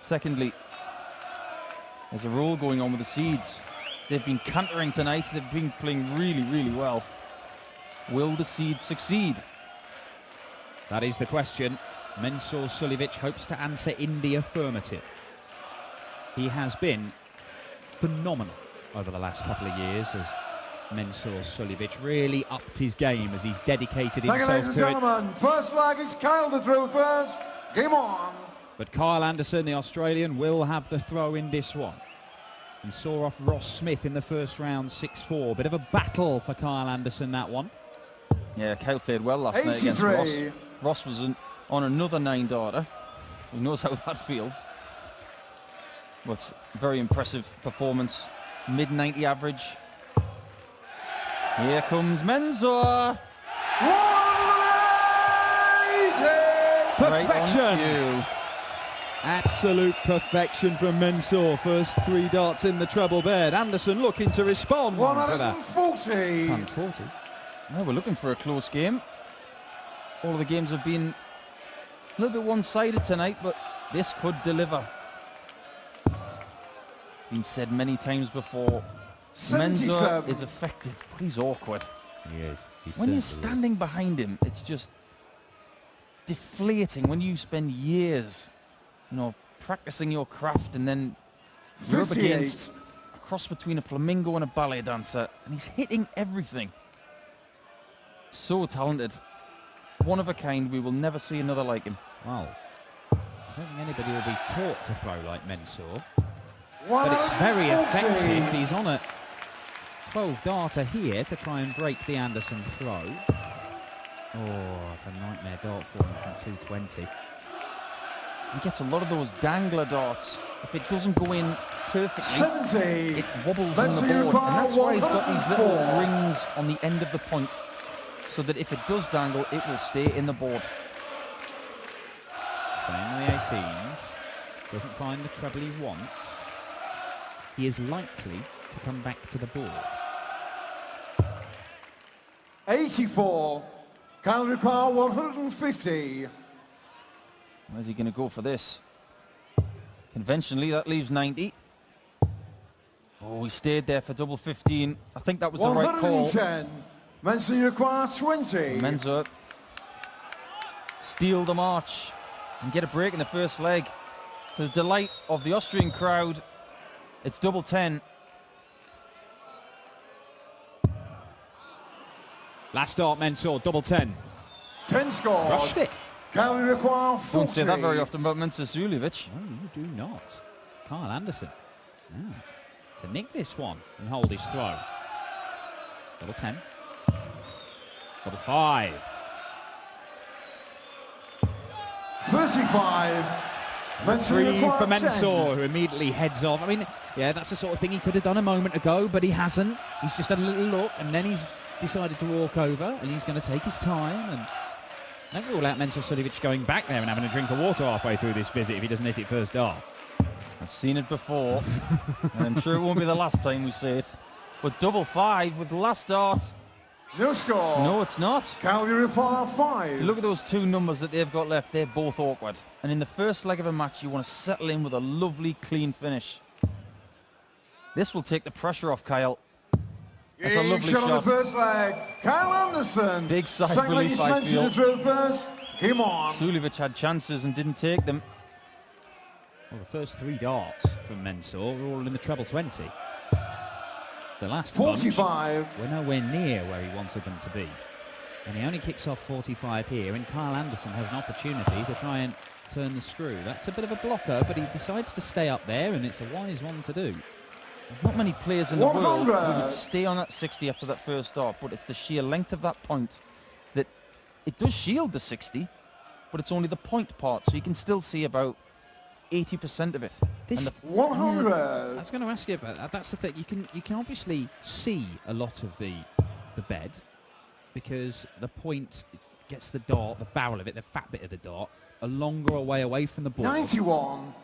Secondly, there's a roll going on with the Seeds. They've been cantering tonight. They've been playing really, really well. Will the Seeds succeed? That is the question. Mensur Suljovic hopes to answer in the affirmative. He has been phenomenal over the last couple of years as Mensur Suljovic really upped his game as he's dedicated himself ladies and to it. gentlemen, first leg is Kyle to throw first. Game on. But K.Anderson, the Australian, will have the throw in this one. He saw off Ross Smith in the first round, 6-4. Bit of a battle for K.Anderson, that one. Yeah, Kyle played well last night against Ross. Ross was on another 9-darter. He knows how that feels. But very impressive performance. Mid-90 average. Here comes Mensur. Perfection! Absolute perfection from Mensur. First 3 darts in the treble bed. Anderson looking to respond. 140. 140. Well, we're looking for a close game. All of the games have been a little bit one-sided tonight, but this could deliver. Been said many times before. Mensur is effective, but he's awkward. He is. When you're standing behind him, it's just deflating. When you spend years, practicing your craft, and then you're up against a cross between a flamingo and a ballet dancer, and he's hitting everything. So talented. One of a kind. We will never see another like him. Wow. I don't think anybody will be taught to throw like Mensur. But it's very effective. He's on a 12-darter here to try and break the Anderson throw. Oh, it's a nightmare dart for him from 220. He gets a lot of those dangler darts. If it doesn't go in perfectly, it wobbles on the board. And that's why he's got these little rings on the end of the point, so that if it does dangle, it will stay in the board. Same with the 18s. Doesn't find the treble he wants. He is likely to come back to the board. 84. Can require 150. Where's he going to go for this? Conventionally, that leaves 90. Oh, he stayed there for double 15. I think that was the right call. 110. Mensur requires 20. Mensur steal the march and get a break in the first leg. To the delight of the Austrian crowd, it's double 10. Last start, Mensur, double 10. 10 score. Rushed it. Can we require 40? Don't say that very often about Mensur Suljovic. No, you do not. K.Anderson. Now, to nick this one and hold his throw. Double 10. Double 5. 35. 3 for Mensur, 10. who immediately heads off. I mean, yeah, that's the sort of thing he could have done a moment ago, but he hasn't. He's just had a little look, and then he's decided to walk over, and he's going to take his time. And don't rule out Mensur Suljovic going back there and having a drink of water halfway through this visit if he doesn't hit it first dart. I've seen it before, and I'm sure it won't be the last time we see it. But double 5 with the last dart. No score. No, it's not. Can we require 5? Look at those 2 numbers that they've got left. They're both awkward. And in the first leg of a match, you want to settle in with a lovely, clean finish. This will take the pressure off Kyle. That's a lovely shot. On the first leg. K.Anderson. Big sigh of relief, I feel. First. Come on. Suljovic had chances and didn't take them. Well, the first 3 darts from Mensur were all in the treble 20. The last 45. bunch were nowhere near where he wanted them to be. And he only kicks off 45 here, and K.Anderson has an opportunity to try and turn the screw. That's a bit of a blocker, but he decides to stay up there, and it's a wise one to do. There's not many players in the world who would stay on that 60 after that first dart, but it's the sheer length of that point that it does shield the 60, but it's only the point part, so you can still see about 80% of it. This 100. I was going to ask you about that. That's the thing. You can obviously see a lot of the bed because the point gets the dart, the barrel of it, the fat bit of the dart, a longer way away from the ball. 91.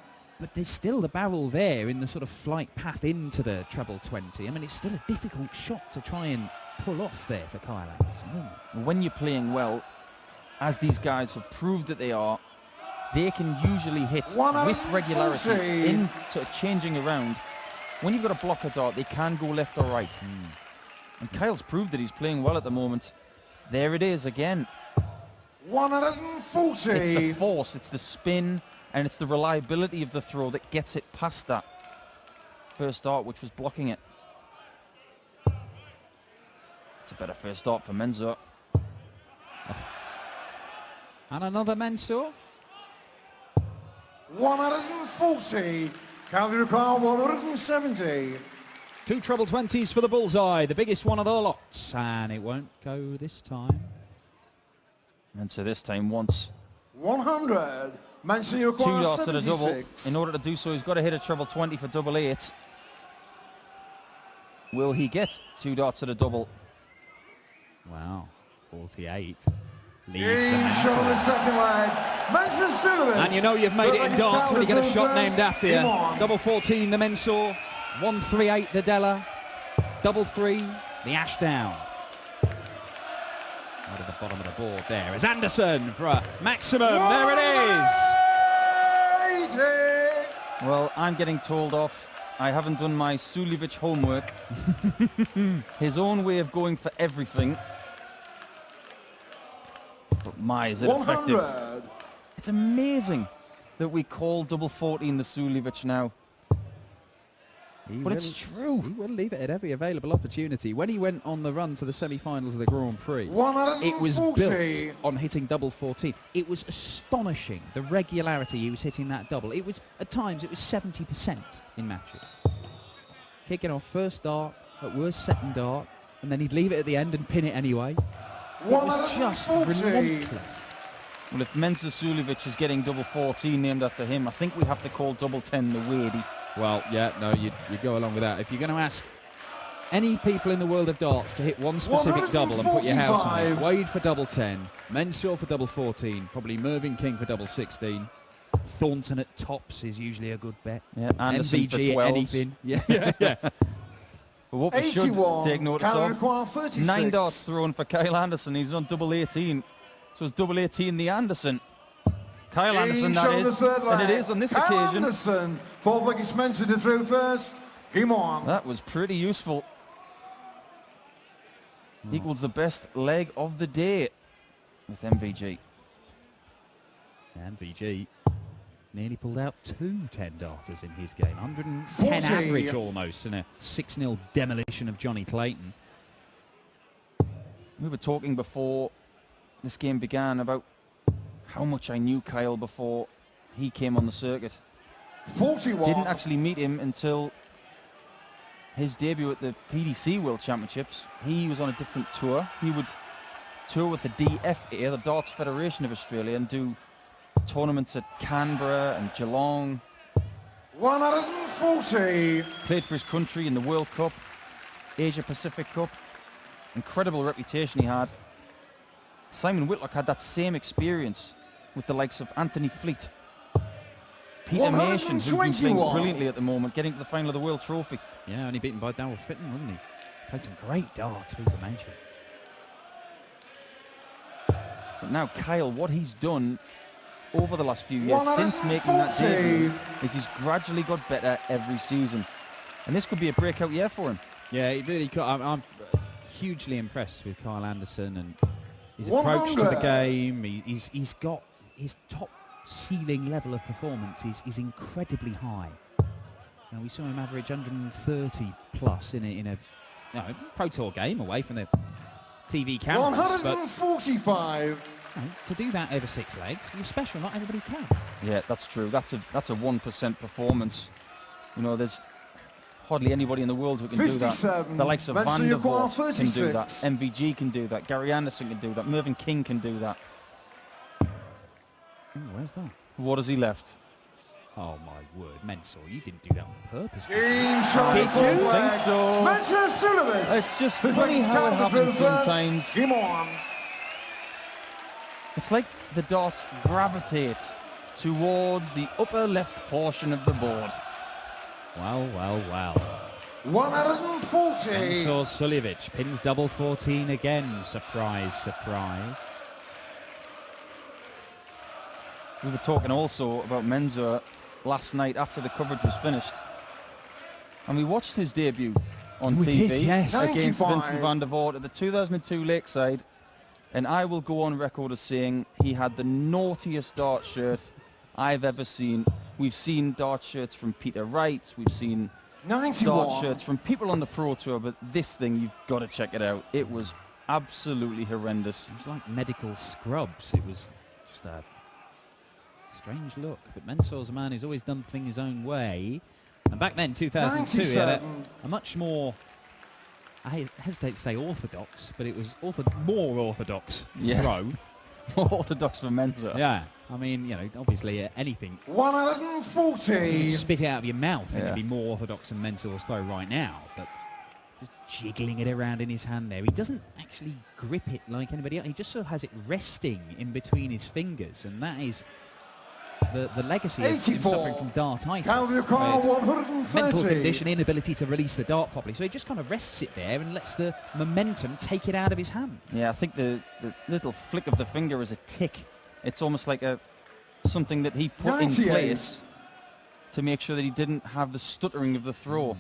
But there's still the barrel there in the sort of flight path into the treble 20. I mean, it's still a difficult shot to try and pull off there for K.Anderson, isn't it? When you're playing well, as these guys have proved that they are, they can usually hit with regularity in sort of changing around. When you've got a blocker dart, they can go left or right. And Kyle's proved that he's playing well at the moment. There it is again. 140. It's the force, it's the spin, and it's the reliability of the throw that gets it past that first dart, which was blocking it. It's a better first dart for Mensur. And another Mensur. 140. County require 170. 2 treble 20s for the bullseye, the biggest one of the lot. And it won't go this time. Mensur this time wants 100. Mensur, you 2 require darts at a double. 76. In order to do so, he's got to hit a treble 20 for double 8. Will he get 2 darts at a double? Wow, 48. Leads the Shot on the Mensur. second leg. Mensur Suljovic. And you know you've made it in darts when you get a shot named after you. Come on. Double 14, the Mensur. 138, the Della. Double 3, the Ashdown. Right at the bottom of the board there is Anderson for a maximum. There it is. 180. Well, I'm getting told off. I haven't done my Suljovic homework. His own way of going for everything. But my, is it 100. effective. It's amazing that we call double 14 the Suljovic now. But it's true. He will leave it at every available opportunity. When he went on the run to the semi-finals of the Grand Prix, 140. it was built on hitting double 14. It was astonishing, the regularity he was hitting that double. It was, at times, it was 70% in matches. Kicking off first dart, at worst second dart, and then he'd leave it at the end and pin it anyway. It was just 140. relentless. Well, if Mensur Suljovic is getting double 14 named after him, I think we have to call double 10 the Wadey. Well, yeah, no, you'd go along with that. If you're going to ask any people in the world of darts to hit one specific double and put your house on it, 145. Wade for double 10, Mensur for double 14, probably Mervyn King for double 16, Thornton at tops is usually a good bet. Yeah, Anderson for MVG at 12s. anything. Yeah. But what we should 81. take notice County of, require 36. 9 darts thrown for Kyle Anderson. He's on double 18. So it's double 18 the Anderson. Kyle Anderson, Each that on the is. third And it leg. is on this Kyle occasion. Anderson. Fourth leg is Mensur to throw first. Game on. That was pretty useful. Equals the best leg of the day with MVG. MVG nearly pulled out 2 10-darters in his game. 110 40. average almost, and a 6-0 demolition of Johnny Clayton. We were talking before this game began about how much I knew Kyle before he came on the circuit. 41. Didn't actually meet him until his debut at the PDC World Championships. He was on a different tour. He would tour with the DFA, the Darts Federation of Australia, and do tournaments at Canberra and Geelong. 140. Played for his country in the World Cup, Asia Pacific Cup. Incredible reputation he had. Simon Whitlock had that same experience with the likes of Anthony Fleet. Peter Mason, who's been playing 121. brilliantly at the moment, getting to the final of the World Trophy. Yeah, only beaten by Darryl Fitton, wasn't he? Played some great darts, Peter Mason. But now Kyle, what he's done over the last few years since making that 140. debut is he's gradually got better every season. And this could be a breakout year for him. Yeah, he really could. I'm hugely impressed with Kyle Anderson and his approach to the 100. game. He's got his top ceiling level of performance is incredibly high. Now, we saw him average 130 plus in a Pro Tour game away from the TV cameras. But 145. to do that over 6 legs, you're special. Not everybody can. Yeah, that's true. That's a 1% performance. You know, there's hardly anybody in the world who can do that. 57. The likes of Mensur Van der Yaquar, Voort can do that. 36. MVG can do that. Gary Anderson can do that. Mervyn King can do that. Ooh, where's that? What has he left? Oh my word, Mensur, you didn't do that on purpose. did you? Game shot. Did fourth you leg. think so? Mensur Suljovic. It's just Fifth funny leg is how it County happens throw first. sometimes. Game on. It's like the darts gravitate towards the upper left portion of the board. Well, well, well. 140. Mensur Suljovic pins double 14 again. Surprise, surprise. We were talking also about Mensah last night after the coverage was finished. And we watched his debut on We TV did, yes. against 95. Vincent van der Voort at the 2002 Lakeside. And I will go on record as saying he had the naughtiest dart shirt I've ever seen. We've seen dart shirts from Peter Wright. We've seen 91. dart shirts from people on the Pro Tour. But this thing, you've got to check it out. It was absolutely horrendous. It was like medical scrubs. It was just a strange look. But Mensor's a man who's always done things his own way. And back then, 2002, he had a much more, I hesitate to say orthodox, but it was more orthodox throw. More orthodox for Mensah. Yeah. I mean, you know, obviously anything. 140. You'd spit it out of your mouth and Yeah. it'd be more orthodox than Mensor's throw right now. But just jiggling it around in his hand there. He doesn't actually grip it like anybody else. He just sort of has it resting in between his fingers. And that is the legacy of him 84. suffering from dartitis. Calvin Carr, Mental 130. condition, inability to release the dart properly. So he just kind of rests it there and lets the momentum take it out of his hand. Yeah, I think the little flick of the finger is a tick. It's almost like something that he put 98. in place to make sure that he didn't have the stuttering of the throw.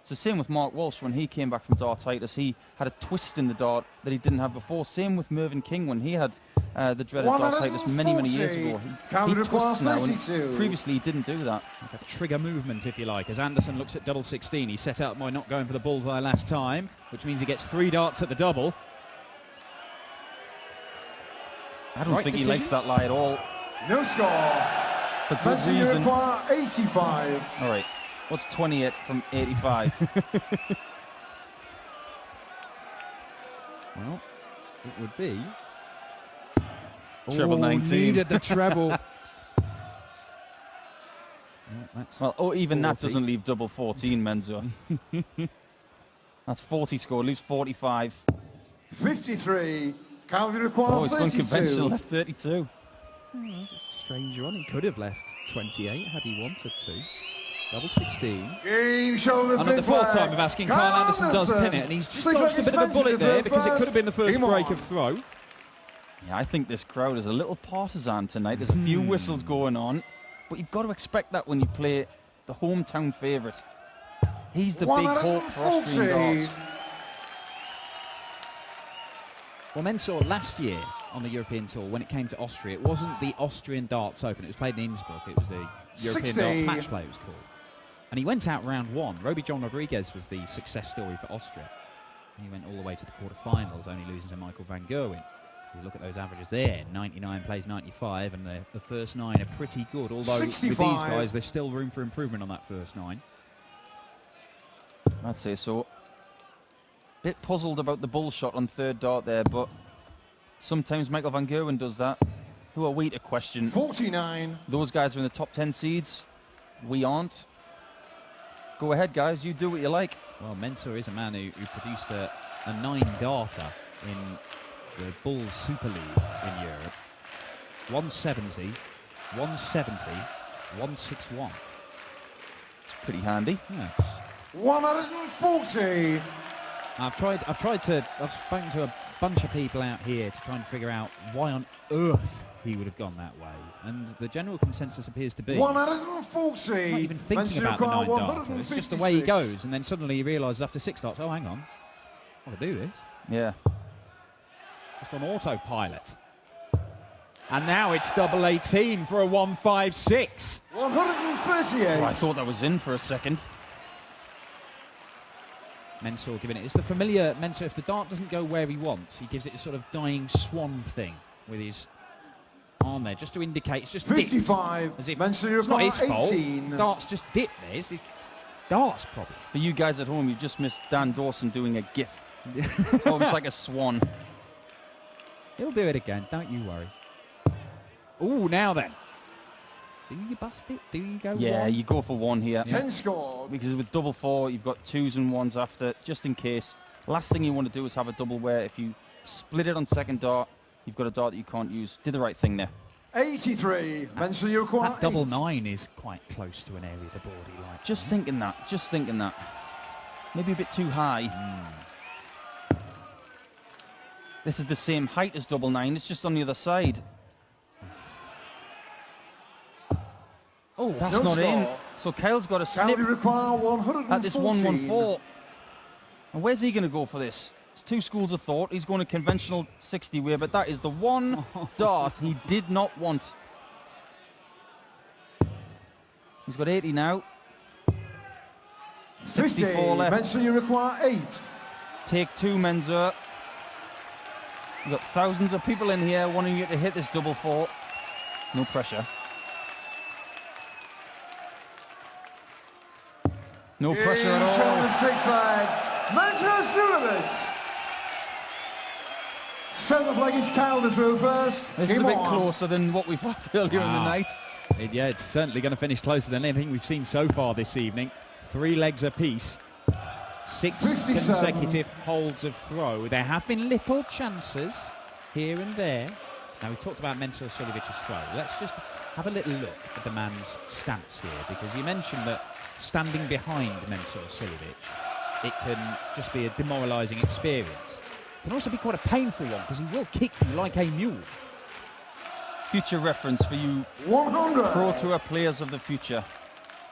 It's the same with Mark Walsh when he came back from dartitis. He had a twist in the dart that he didn't have before. Same with Mervyn King when he had the dreaded dartitis many, many years ago. He twists now, and previously he didn't do that. Like a trigger movement, if you like, as Anderson looks at double 16. He set out by not going for the bullseye last time, which means he gets 3 darts at the double. I don't think he likes that lie at all. No score. For good reason. Mansour 85. All right. What's 28 from 85? Well, it would be... Treble 19. Needed the treble. Well, that's Well, even 40. that doesn't leave double 14, Mensah. That's 40 score, leaves 45. 53. Calvin Oh, Carr, it's unconventional, 32. left 32. That's a strange one. He could have left 28 had he wanted to. Double 16. Game show the And at the fourth time of asking, Kyle Anderson does pin it, and he's just dodged a bit of a bullet there because it could have been the first break of throw. Yeah, I think this crowd is a little partisan tonight. There's a few whistles going on, but you've got to expect that when you play the hometown favourite. He's the big hope for Austrian darts. Well, Mensah last year on the European Tour, when it came to Austria, it wasn't the Austrian Darts Open. It was played in Innsbruck. It was the European 60. Darts Match Play, it was called. And he went out round 1. Roby John Rodriguez was the success story for Austria. He went all the way to the quarterfinals, only losing to Michael van Gerwen. You look at those averages there, 99 plays 95, and the first 9 are pretty good, although 65. with these guys, there's still room for improvement on that first 9. I'd say so. Bit puzzled about the bull shot on third dart there, but sometimes Michael van Gerwen does that. Who are we to question? 49. Those guys are in the top 10 seeds. We aren't. Go ahead, guys. You do what you like. Well, Mensah is a man who produced a 9-darter in the Bulls Super League in Europe. 170, 170, 161. It's pretty handy. Yeah, it's 140. I've spoken to a bunch of people out here to try and figure out why on earth he would have gone that way. And the general consensus appears to be 140. not even thinking about the 9-darter. It's just the way he goes, and then suddenly he realises after 6 darts, oh, hang on, I can do this. Yeah. Just on autopilot. And now it's double 18 for a 156. 138. Oh, I thought that was in for a second. Mensah giving it. It's the familiar Mensah. If the dart doesn't go where he wants, he gives it a sort of dying swan thing with his arm there, just to indicate it's just 55. dipped, as if Mensah, it's not his fault. 18. Dart's just dipped there. It's this dart's problem. For you guys at home, you just missed Dan Dawson doing a gif. Almost like a swan. He'll do it again. Don't you worry. Ooh, now then. Do you bust it? Do you go Yeah, one? you go for 1 here. 10 scored. Because with double 4, you've got 2s and 1s after, just in case. Last thing you want to do is have a double where if you split it on second dart, you've got a dart that you can't use. Did the right thing there. 83. Mensah, you require That double 8. 9 is quite close to an area of the board he likes. Just thinking that. Just thinking that. Maybe a bit too high. This is the same height as double 9. It's just on the other side. Oh, that's No not score. in. So Kyle's got a snip Penalty require 114. at this 114. And where's he going to go for this? It's two schools of thought. He's going to conventional 60 way, but that is the one dart he did not want. He's got 80 now. 64 50. left. Mensah, you require 8. Take two, Mensah. You've got thousands of people in here wanting you to hit this double four. No pressure. No pressure at all. 6 leg. Mensah Suljovic. 7th leg is Kyle through first. This is a Game bit on. closer than what we've had earlier in the Wow. night. Yeah, it's certainly going to finish closer than anything we've seen so far this evening. 3 legs apiece. 6 57. consecutive holds of throw. There have been little chances here and there. Now, we talked about Mensah Suljovic's throw. Let's just have a little look at the man's stance here, because you mentioned that standing behind Mensah Suljovic, it can just be a demoralising experience. It can also be quite a painful one, because he will kick you like a mule. Future reference for you 100. Pro Tour players of the future.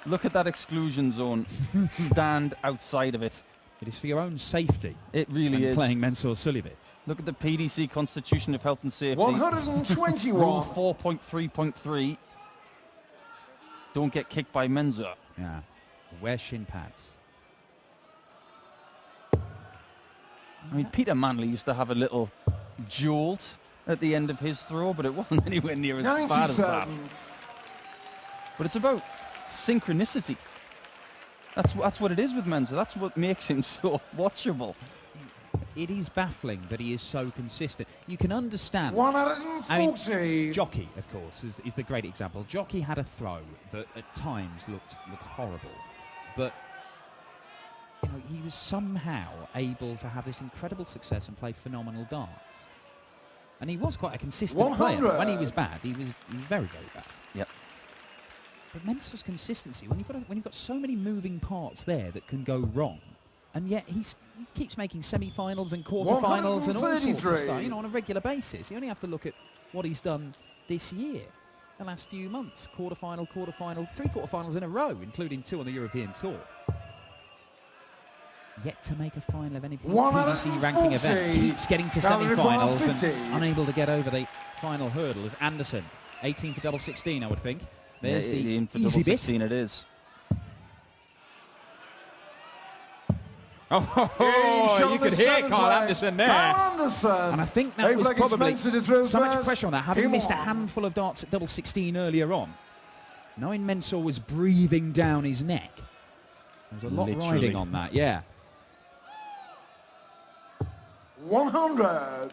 Look at that exclusion zone. Stand outside of it. It is for your own safety. It really when is. playing Mensah Suljovic. Look at the PDC Constitution of Health and Safety. 121. Rule 4.3.3. Don't get kicked by Mensah. Yeah. Wear shin pads. I mean, Peter Manley used to have a little jolt at the end of his throw, but it wasn't anywhere near as bad as that. 97. But it's about synchronicity. That's what it is with Mensah. That's what makes him so watchable. It is baffling that he is so consistent. You can understand. 140. Jockey, of course, is the great example. Jockey had a throw that at times looked horrible, but you know, he was somehow able to have this incredible success and play phenomenal darts. And he was quite a consistent player. 100. When he was bad, he was very, very bad. Yep. But Mensah's consistency, when you've got so many moving parts there that can go wrong, and yet he keeps making semi-finals and quarter-finals and all sorts of 133. stuff, you know, on a regular basis. You only have to look at what he's done this year, the last few months. Quarter-final, 3 quarter-finals in a row, including 2 on the European Tour. Yet to make a final of any PDC ranking event. Keeps getting to semi-finals and unable to get over the final hurdle. As Anderson, 18 for double 16, I would think. There's Yeah, the in for easy double bit. 16 it is. Oh, you could hear Kyle Anderson there. Kyle Anderson. And I think that was Eighth leg is probably Mensah to throw so much first. pressure on that, having Game missed a on. handful of darts at double 16 earlier on. Knowing Mensah was breathing down his neck. There was a lot Literally. riding on that, yeah. 100.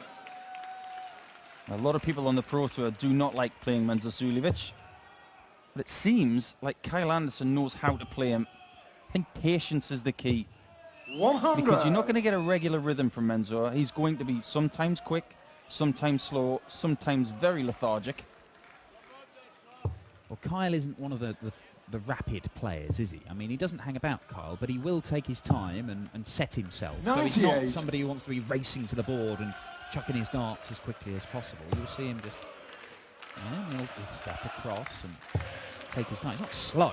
A lot of people on the Pro Tour do not like playing Mensah Suljovic, but it seems like Kyle Anderson knows how to play him. I think patience is the key, 100. because you're not going to get a regular rhythm from Mensah. He's going to be sometimes quick, sometimes slow, sometimes very lethargic. Well, Kyle isn't one of the rapid players, is he? I mean, he doesn't hang about, Kyle, but he will take his time and set himself. So he's 98. not somebody who wants to be racing to the board and chucking his darts as quickly as possible. You'll see him just, he'll step across and take his time. He's not slow,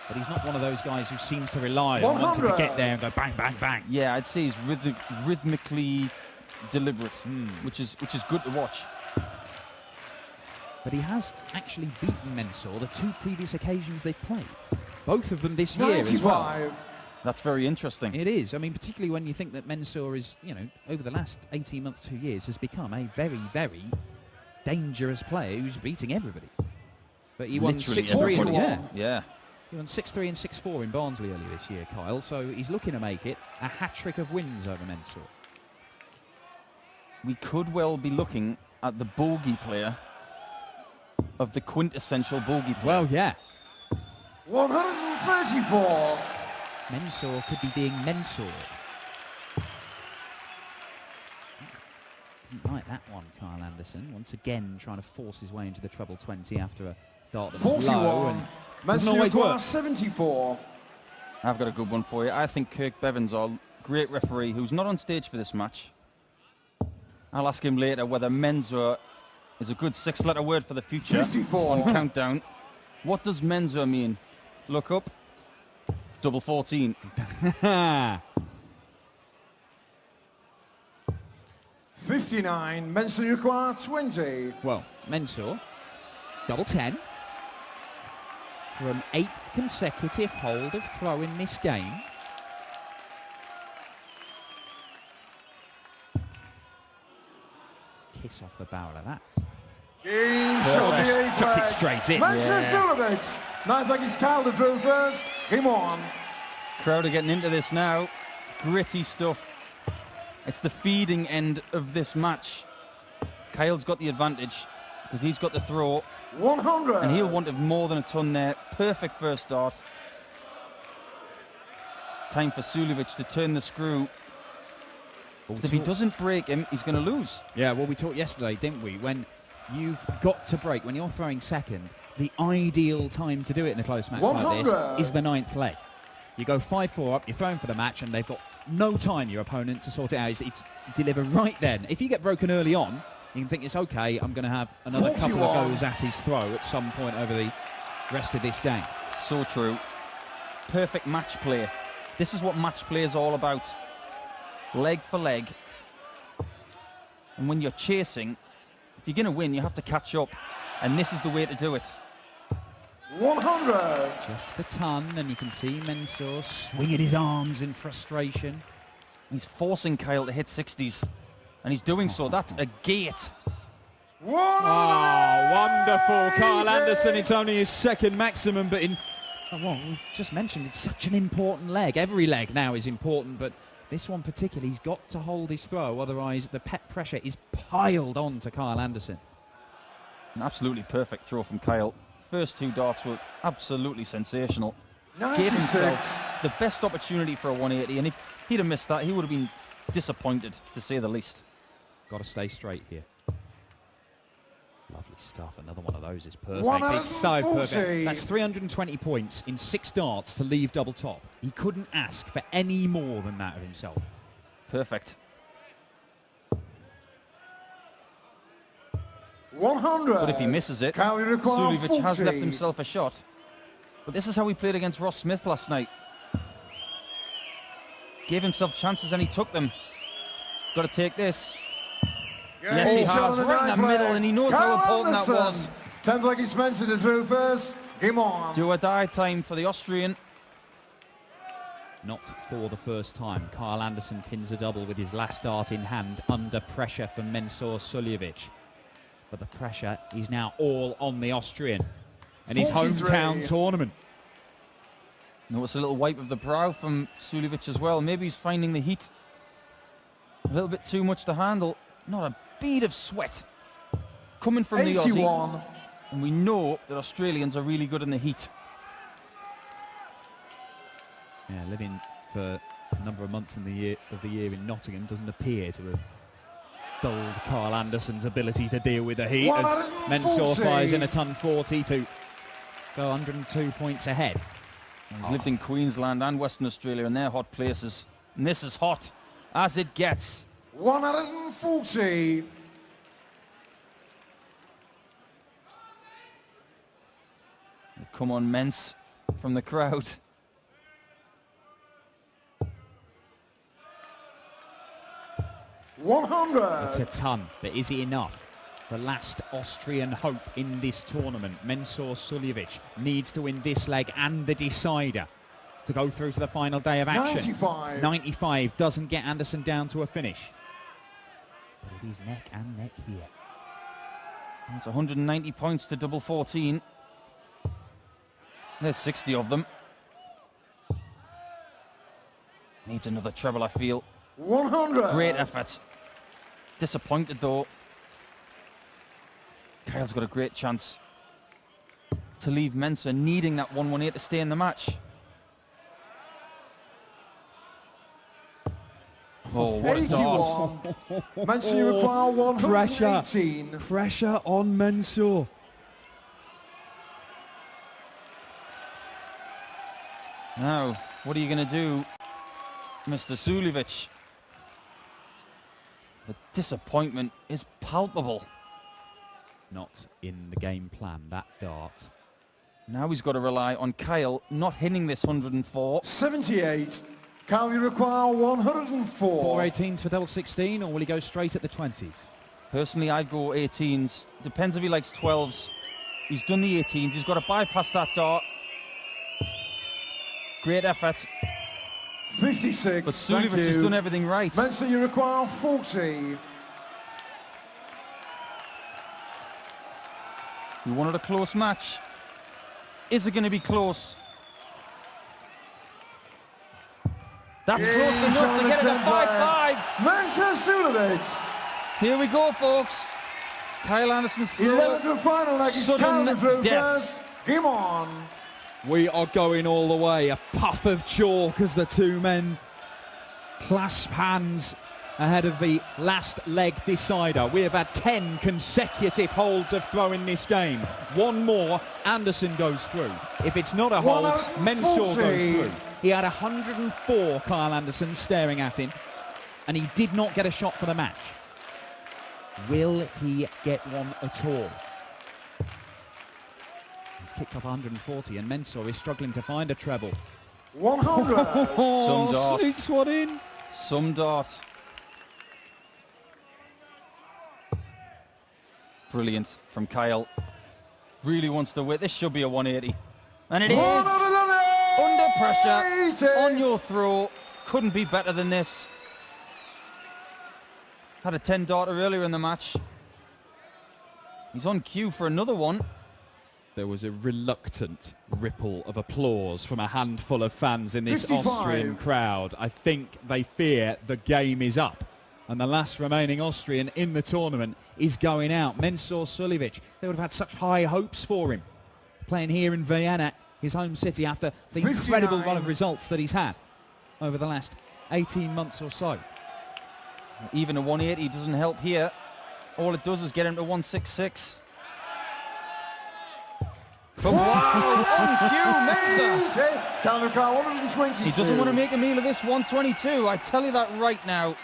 but he's not one of those guys who seems to rely on wanting to 100. get there and go bang, bang, bang. Yeah, I'd say he's rhythmically deliberate, which is good to watch. But he has actually beaten Mensah the 2 previous occasions they've played. Both of them this year as well. 95. That's very interesting. It is. I mean, particularly when you think that Mensah is, over the last 18 months, 2 years, has become a very, very dangerous player who's beating everybody. But he won Literally 6-3 everybody. and Yeah. he won 6-3 and 6-4 in Barnsley earlier this year, Kyle. So he's looking to make it a hat-trick of wins over Mensah. We could well be looking at the bogey player of the quintessential bogey player. Well, yeah. 134. Mensah could be being mentored. Didn't like that one, Kyle Anderson. Once again, trying to force his way into the treble 20 after a dart that was low 41. and doesn't Mensah always require work. 74. I've got a good one for you. I think Kirk Bevins, our great referee, who's not on stage for this match, I'll ask him later whether Mensah is a good 6-letter word for the future 54. on countdown. What does Mensur mean? Look up. Double 14. 59, Mensur require 20. Well, Mensur, double 10 for an 8th consecutive hold of throw in this game. Kiss off the barrel of that. Game Stuck it straight in. Mensur Suljovic. Now I think he's Calder through first. Game on. Crowd are getting into this now. Gritty stuff. It's the feeding end of this match. Kyle's got the advantage because he's got the throw. 100. And he'll want more than a ton there. Perfect first start. Time for Suljovic to turn the screw. Because if he doesn't break him, he's going to lose. Yeah, well, we talked yesterday, didn't we? When you've got to break, when you're throwing second, the ideal time to do it in a close match like this is the 9th leg. You go 5-4 up, you're throwing for the match, and they've got no time, your opponent, to sort it out. It's deliver right then. If you get broken early on, you can think it's okay, I'm going to have another couple of goes at his throw at some point over the rest of this game. So true. Perfect match play. This is what match play is all about. Leg for leg. And when you're chasing, if you're going to win, you have to catch up. And this is the way to do it. 100. Just the ton, and you can see Mensur swinging his arms in frustration. He's forcing Kyle to hit 60s. And he's doing so. That's a gate. Oh, wonderful. K.Anderson, it's only his second maximum, but well, we've just mentioned it's such an important leg. Every leg now is important, but this one particularly, he's got to hold his throw, otherwise the pressure is piled on to K.Anderson. An absolutely perfect throw from Kyle. First 2 darts were absolutely sensational. 96. Gave himself the best opportunity for a 180, and if he'd have missed that, he would have been disappointed, to say the least. Got to stay straight here. Lovely stuff. Another one of those is perfect. It's so perfect. That's 320 points in 6 darts to leave double top. He couldn't ask for any more than that of himself. Perfect. 100. But if he misses it, Suljovic has left himself a shot. But this is how he played against Ross Smith last night. Gave himself chances and he took them. Got to take this. Yes, he has. Right in the middle, and he knows how important that was. 10th leg he's mentioned it through first. Game on. Do or die time for the Austrian. Not for the first time. K.Anderson pins a double with his last dart in hand, under pressure from Mensur Suljovic. But the pressure is now all on the Austrian and his hometown tournament. Notice a little wipe of the brow from Suljovic as well. Maybe he's finding the heat a little bit too much to handle. Not a bead of sweat coming from 81. the Aussie. And we know that Australians are really good in the heat. Yeah, living for a number of months in the year in Nottingham doesn't appear to have dulled K.Anderson's ability to deal with the heat as Mensur fires in a ton 40 to go 102 points ahead. He's lived in Queensland and Western Australia, and they're hot places. And this is hot as it gets. 140. Come on, Mens, from the crowd. It's a ton, but is it enough? The last Austrian hope in this tournament, Mensur Suljovic, needs to win this leg and the decider to go through to the final day of action. 95 doesn't get Anderson down to a finish. But it is neck and neck here. That's 190 points to double 14. There's 60 of them. Needs another treble, I feel. 100. Great effort. Disappointed though. Kyle's got a great chance to leave Mensur needing that 118 to stay in the match. Oh, what a dart. Mensur require 118. Pressure on Mensur. Now, what are you going to do, Mr. Suljovic? The disappointment is palpable. Not in the game plan, that dart. Now he's got to rely on Kyle not hitting this 104. 78. Kyle, you require 104. 4 18s for double 16, or will he go straight at the 20s? Personally, I'd go 18s. Depends if he likes 12s. He's done the 18s. He's got to bypass that dart. Great effort. 56. But Suljovic has done everything right. Mensah, you require 40. We wanted a close match. Is it going to be close? That's close enough to get it at 5-5. Mensah Suljovic. Here we go, folks. Kyle Anderson's throw. 11th and final leg is Kyle through first. Game on. We are going all the way. A puff of chalk as the two men clasp hands ahead of the last leg decider. We have had 10 consecutive holds of throw in this game. One more, Anderson goes through. If it's not a hold, Mensah goes through. He had 104, Kyle Anderson, staring at him, and he did not get a shot for the match. Will he get one at all? He's kicked off 140, and Mensah is struggling to find a treble. 100. Some dart. Sneaks one in. Some dart. Brilliant from Kyle. Really wants to win. This should be a 180. And it is. Under pressure. On your throw. Couldn't be better than this. Had a 10 darter earlier in the match. He's on cue for another one. There was a reluctant ripple of applause from a handful of fans in this 55. Austrian crowd. I think they fear the game is up. And the last remaining Austrian in the tournament is going out. Mensah Suljovic. They would have had such high hopes for him. Playing here in Vienna, his home city, after the 59. incredible run of results that he's had over the last 18 months or so. Even a 180 doesn't help here. All it does is get him to 166. But wow, on cue, Mensah. Counter car 122. He doesn't want to make a meal of this 122. I tell you that right now.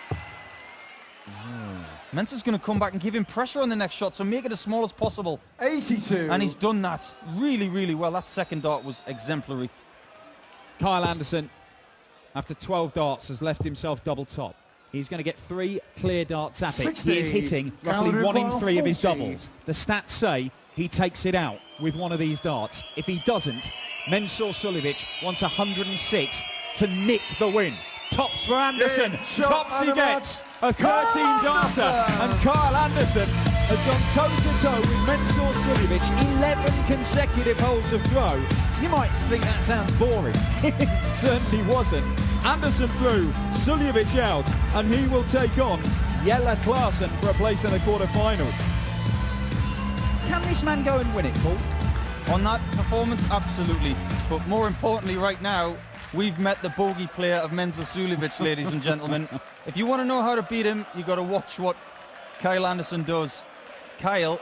Mensah's going to come back and give him pressure on the next shot, so make it as small as possible. 82. And he's done that really, really well. That second dart was exemplary. Kyle Anderson, after 12 darts, has left himself double top. He's going to get 3 clear darts at it. 60. He is hitting roughly Counter 1 in 3 of his 40. doubles. The stats say he takes it out with one of these darts. If he doesn't, Mensah Suljovic wants 106 to nick the win. Tops for Anderson. Tops he gets. A 13-darter. And Kyle Anderson has gone toe-to-toe with Mensah Suljovic. 11 consecutive holds of throw. You might think that sounds boring. It certainly wasn't. Anderson through, Suljovic out, and he will take on Jelle Klaasen for a place in the quarterfinals. Can this man go and win it, Paul? On that performance, absolutely. But more importantly right now, we've met the bogey player of Mensah Suljovic, ladies and gentlemen. If you want to know how to beat him, you've got to watch what Kyle Anderson does. Kyle